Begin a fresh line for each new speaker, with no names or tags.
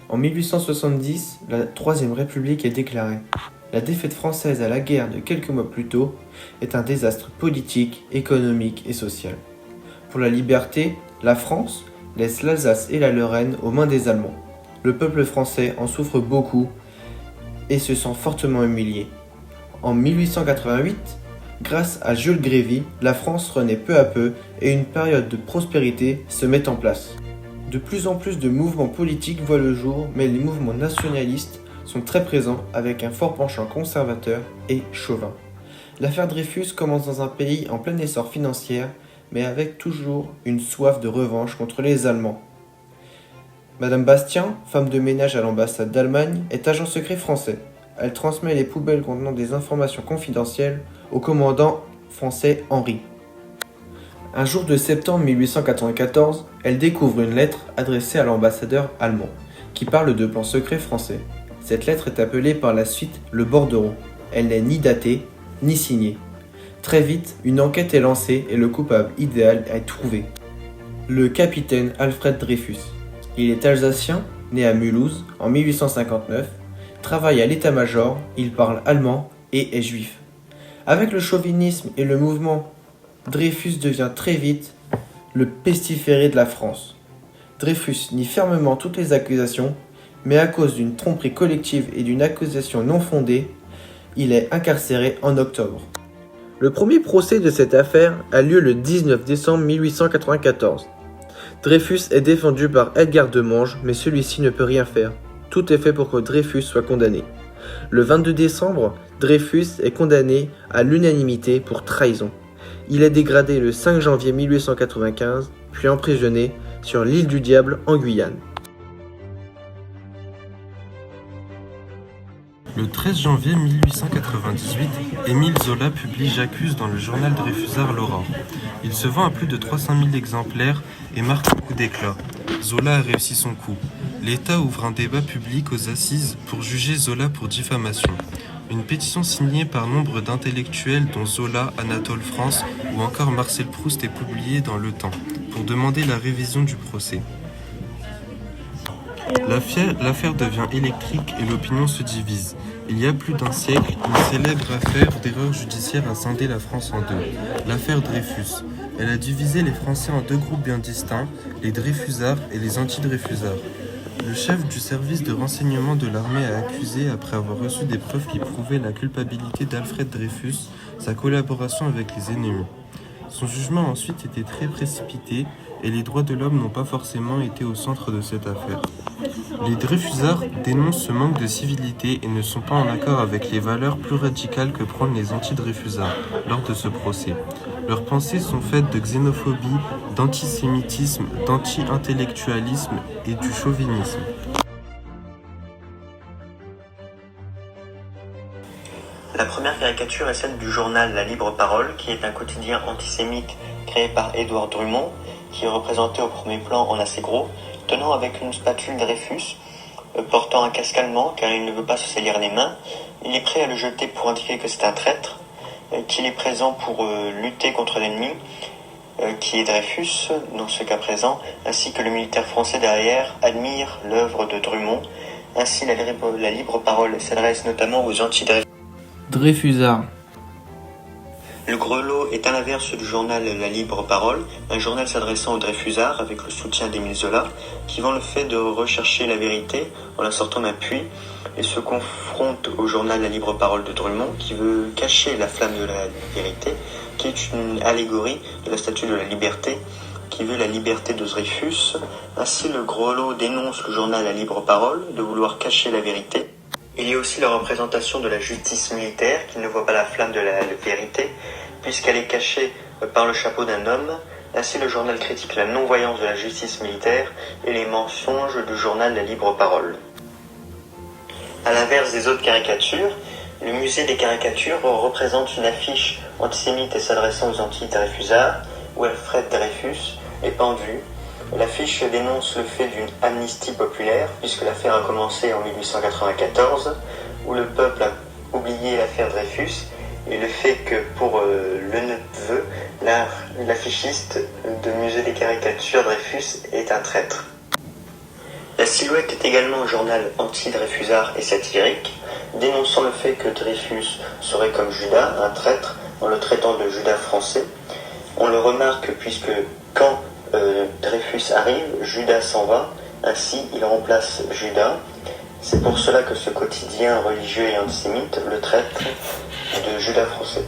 En 1870, la Troisième République est déclarée. La défaite française à la guerre de quelques mois plus tôt est un désastre politique, économique et social. Pour la liberté, la France laisse l'Alsace et la Lorraine aux mains des Allemands. Le peuple français en souffre beaucoup et se sent fortement humilié. En 1888, grâce à Jules Grévy, la France renaît peu à peu et une période de prospérité se met en place. De plus en plus de mouvements politiques voient le jour, mais les mouvements nationalistes sont très présents avec un fort penchant conservateur et chauvin. L'affaire Dreyfus commence dans un pays en plein essor financier, mais avec toujours une soif de revanche contre les Allemands. Madame Bastien, femme de ménage à l'ambassade d'Allemagne, est agent secret français. Elle transmet les poubelles contenant des informations confidentielles au commandant français Henri. Un jour de septembre 1894, elle découvre une lettre adressée à l'ambassadeur allemand, qui parle de plans secrets français. Cette lettre est appelée par la suite le bordereau. Elle n'est ni datée, ni signée. Très vite, une enquête est lancée et le coupable idéal est trouvé. Le capitaine Alfred Dreyfus. Il est alsacien, né à Mulhouse en 1859, travaille à l'état-major, il parle allemand et est juif. Avec le chauvinisme et le mouvement, Dreyfus devient très vite le pestiféré de la France. Dreyfus nie fermement toutes les accusations, mais à cause d'une tromperie collective et d'une accusation non fondée, il est incarcéré en octobre. Le premier procès de cette affaire a lieu le 19 décembre 1894. Dreyfus est défendu par Edgar Demange, mais celui-ci ne peut rien faire. Tout est fait pour que Dreyfus soit condamné. Le 22 décembre, Dreyfus est condamné à l'unanimité pour trahison. Il est dégradé le 5 janvier 1895, puis emprisonné sur l'île du Diable en Guyane.
Le 13 janvier 1898, Émile Zola publie J'accuse dans le journal Dreyfusard L'Aurore. Il se vend à plus de 300 000 exemplaires et marque un coup d'éclat. Zola a réussi son coup. L'État ouvre un débat public aux assises pour juger Zola pour diffamation. Une pétition signée par nombre d'intellectuels dont Zola, Anatole France ou encore Marcel Proust est publiée dans Le Temps pour demander la révision du procès. L'affaire devient électrique et l'opinion se divise. Il y a plus d'un siècle, une célèbre affaire d'erreur judiciaire a scindé la France en deux. L'affaire Dreyfus. Elle a divisé les Français en deux groupes bien distincts, les Dreyfusards et les anti-Dreyfusards. Le chef du service de renseignement de l'armée a accusé, après avoir reçu des preuves qui prouvaient la culpabilité d'Alfred Dreyfus, sa collaboration avec les ennemis. Son jugement a ensuite été très précipité et les droits de l'homme n'ont pas forcément été au centre de cette affaire. Les Dreyfusards dénoncent ce manque de civilité et ne sont pas en accord avec les valeurs plus radicales que prônent les anti-Dreyfusards lors de ce procès. Leurs pensées sont faites de xénophobie, d'antisémitisme, d'anti-intellectualisme et du chauvinisme.
La première caricature est celle du journal La Libre Parole, qui est un quotidien antisémite créé par Édouard Drummond, qui est représenté au premier plan en assez gros, tenant avec une spatule Dreyfus, portant un casque allemand car il ne veut pas se salir les mains. Il est prêt à le jeter pour indiquer que c'est un traître, qu'il est présent pour lutter contre l'ennemi, qui est Dreyfus dans ce cas présent, ainsi que le militaire français derrière admire l'œuvre de Drummond. Ainsi la libre parole s'adresse notamment aux anti-Dreyfus.
Dreyfusard.
Le grelot est à l'inverse du journal La Libre Parole, un journal s'adressant aux Dreyfusards avec le soutien d'Émile Zola, qui vend le fait de rechercher la vérité en la sortant d'un puits et se confronte au journal La Libre Parole de Drummond, qui veut cacher la flamme de la vérité, qui est une allégorie de la statue de la liberté, qui veut la liberté de Dreyfus. Ainsi, le grelot dénonce le journal La Libre Parole de vouloir cacher la vérité. Il y a aussi la représentation de la justice militaire qui ne voit pas la flamme de la vérité puisqu'elle est cachée par le chapeau d'un homme. Ainsi, le journal critique la non-voyance de la justice militaire et les mensonges du journal La Libre Parole. À l'inverse des autres caricatures, le musée des caricatures représente une affiche antisémite et s'adressant aux anti-Dreyfusards où Alfred Dreyfus est pendu. L'affiche dénonce le fait d'une amnistie populaire, puisque l'affaire a commencé en 1894, où le peuple a oublié l'affaire Dreyfus, et le fait que pour le neveu, l'affichiste du musée des caricatures Dreyfus est un traître. La Silhouette est également un journal anti-Dreyfusard et satirique, dénonçant le fait que Dreyfus serait comme Judas, un traître, en le traitant de Judas français. On le remarque puisque quand Dreyfus arrive, Judas s'en va, ainsi il remplace Judas. C'est pour cela que ce quotidien religieux et antisémite le traite de Judas français.